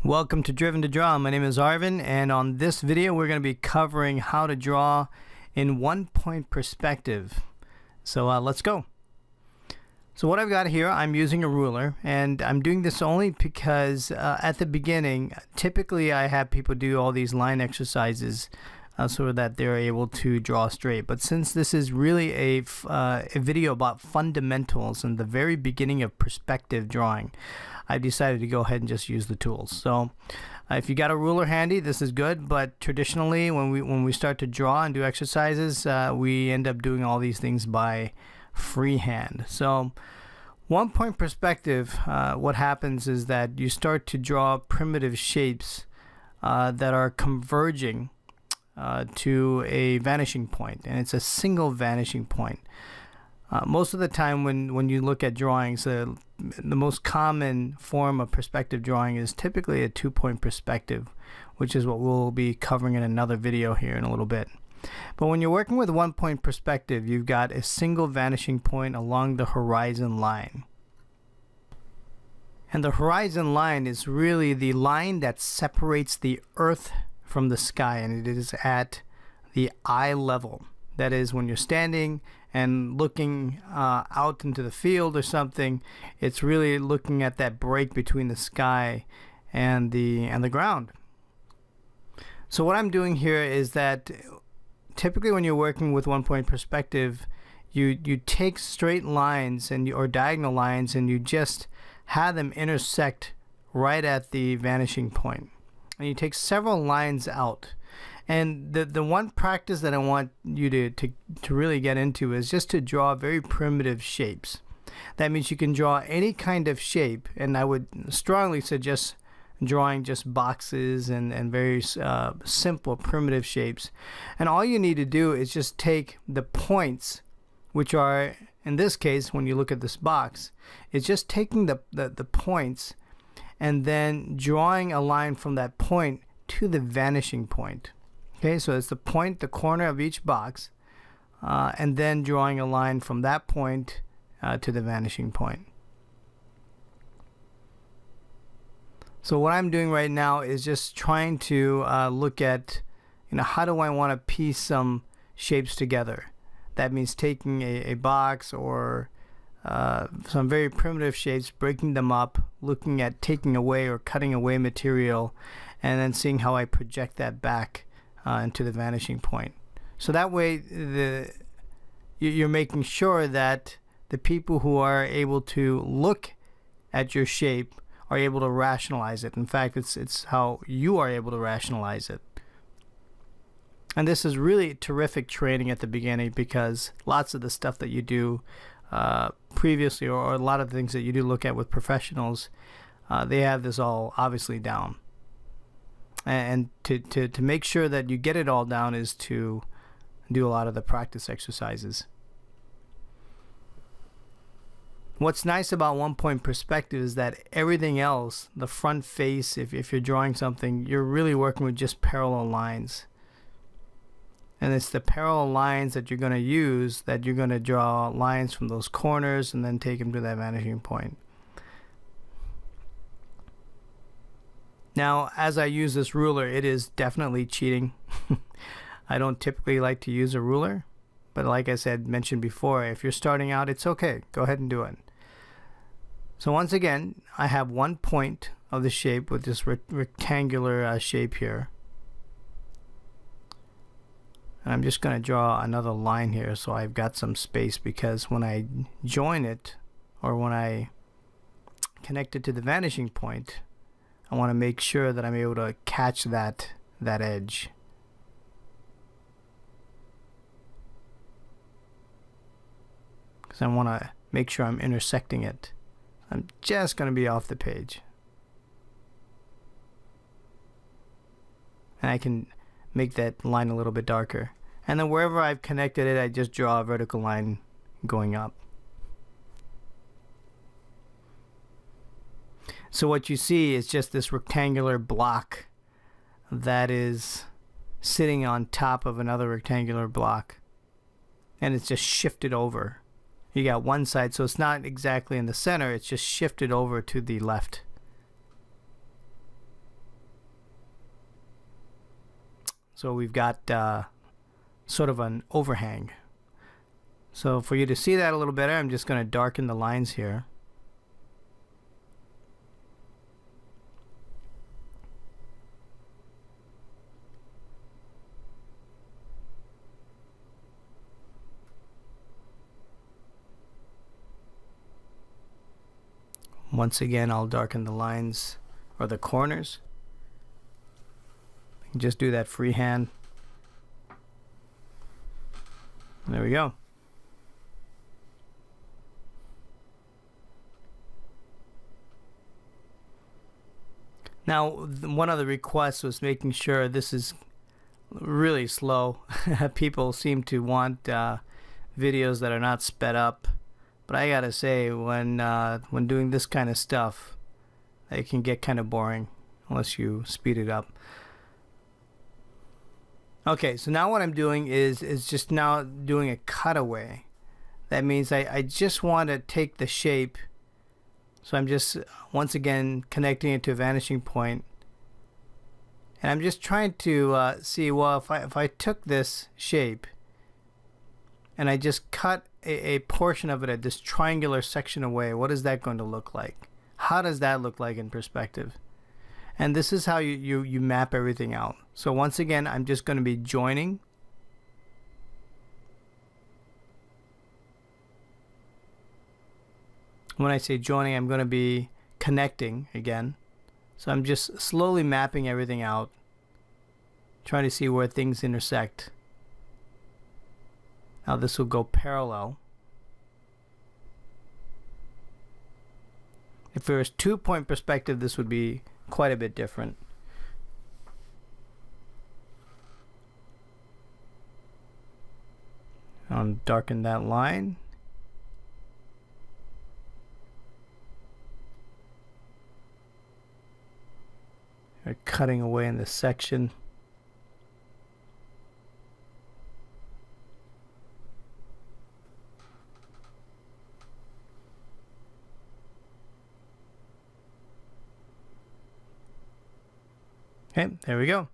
Welcome to Driven to Draw. My name is Arvin, and on this video we're going to be covering how to draw in one-point perspective. So let's go. So what I've got here, I'm using a ruler, and I'm doing this only because at the beginning, typically I have people do all these line exercises so that they're able to draw straight. But since this is really a video about fundamentals and the very beginning of perspective drawing, I decided to go ahead and just use the tools. So if you got a ruler handy, this is good, but traditionally when we start to draw and do exercises, we end up doing all these things by freehand. So one point perspective, what happens is that you start to draw primitive shapes that are converging to a vanishing point, and it's a single vanishing point. Most of the time when you look at drawings, the most common form of perspective drawing is typically a two-point perspective, which is what we'll be covering in another video here in a little bit. But when you're working with one-point perspective, you've got a single vanishing point along the horizon line. And the horizon line is really the line that separates the earth from the sky, and it is at the eye level. That is, when you're standing and looking out into the field or something, it's really looking at that break between the sky and the ground. So what I'm doing here is that typically when you're working with one-point perspective, you take straight lines or diagonal lines, and you just have them intersect right at the vanishing point. And you take several lines out. And the one practice that I want you to really get into is just to draw very primitive shapes. That means you can draw any kind of shape, and I would strongly suggest drawing just boxes and very simple primitive shapes. And all you need to do is just take the points, which are, in this case, when you look at this box, it's just taking the points and then drawing a line from that point to the vanishing point. Okay, so it's the point, the corner of each box, and then drawing a line from that point to the vanishing point. So what I'm doing right now is just trying to look at, how do I want to piece some shapes together. That means taking a box or some very primitive shapes, breaking them up, looking at taking away or cutting away material, and then seeing how I project that back into the vanishing point. So that way you're making sure that the people who are able to look at your shape are able to rationalize it. In fact, it's how you are able to rationalize it. And this is really terrific training at the beginning, because lots of the stuff that you do previously, or a lot of the things that you do look at with professionals, they have this all obviously down. And to make sure that you get it all down is to do a lot of the practice exercises. What's nice about one-point perspective is that everything else, the front face, if you're drawing something, you're really working with just parallel lines. And it's the parallel lines that you're going to use, that you're going to draw lines from those corners and then take them to that vanishing point. Now, as I use this ruler, it is definitely cheating. I don't typically like to use a ruler, but like I mentioned before, if you're starting out, it's okay. Go ahead and do it. So once again, I have one point of the shape with this rectangular shape here. And I'm just going to draw another line here so I've got some space, because when I join it, or when I connect it to the vanishing point, I want to make sure that I'm able to catch that edge. Because I want to make sure I'm intersecting it. I'm just going to be off the page. And I can make that line a little bit darker. And then wherever I've connected it, I just draw a vertical line going up. So what you see is just this rectangular block that is sitting on top of another rectangular block, and it's just shifted over. You got one side, so it's not exactly in the center, it's just shifted over to the left. So we've got sort of an overhang. So for you to see that a little better, I'm just going to darken the lines here. Once again, I'll darken the lines or the corners. I can just do that freehand. There we go. Now, one of the requests was making sure this is really slow. People seem to want videos that are not sped up. But I gotta say, when doing this kind of stuff, it can get kind of boring unless you speed it up. Okay, so now what I'm doing is just now doing a cutaway. That means I just want to take the shape. So I'm just once again connecting it to a vanishing point, and I'm just trying to see, well, if I took this shape and I just cut a portion of it at this triangular section away, what is that going to look like? How does that look like in perspective? And this is how you map everything out. So once again, I'm just going to be joining. When I say joining, I'm going to be connecting again. So I'm just slowly mapping everything out, trying to see where things intersect. Now this will go parallel. If there was 2-point perspective, this would be quite a bit different. I'll darken that line. We're cutting away in this section. Okay, there we go.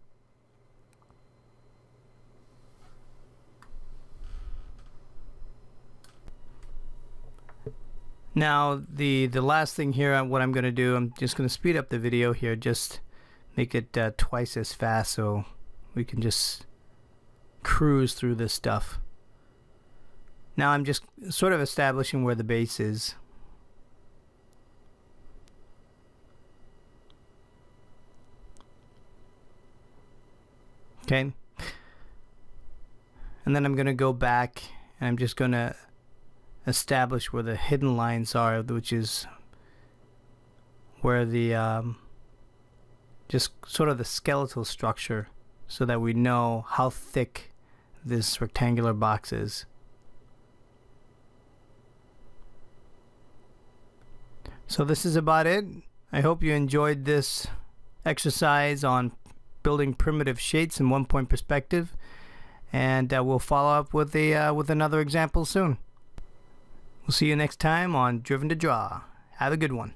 Now the last thing here, what I'm going to do, I'm just going to speed up the video here, just make it twice as fast so we can just cruise through this stuff. Now I'm just sort of establishing where the base is. Okay, and then I'm going to go back and I'm just going to establish where the hidden lines are, which is where the just sort of the skeletal structure, so that we know how thick this rectangular box is. So this is about it. I hope you enjoyed this exercise on building primitive shapes in 1-point perspective, and we'll follow up with another example soon. We'll see you next time on Driven to Draw. Have a good one.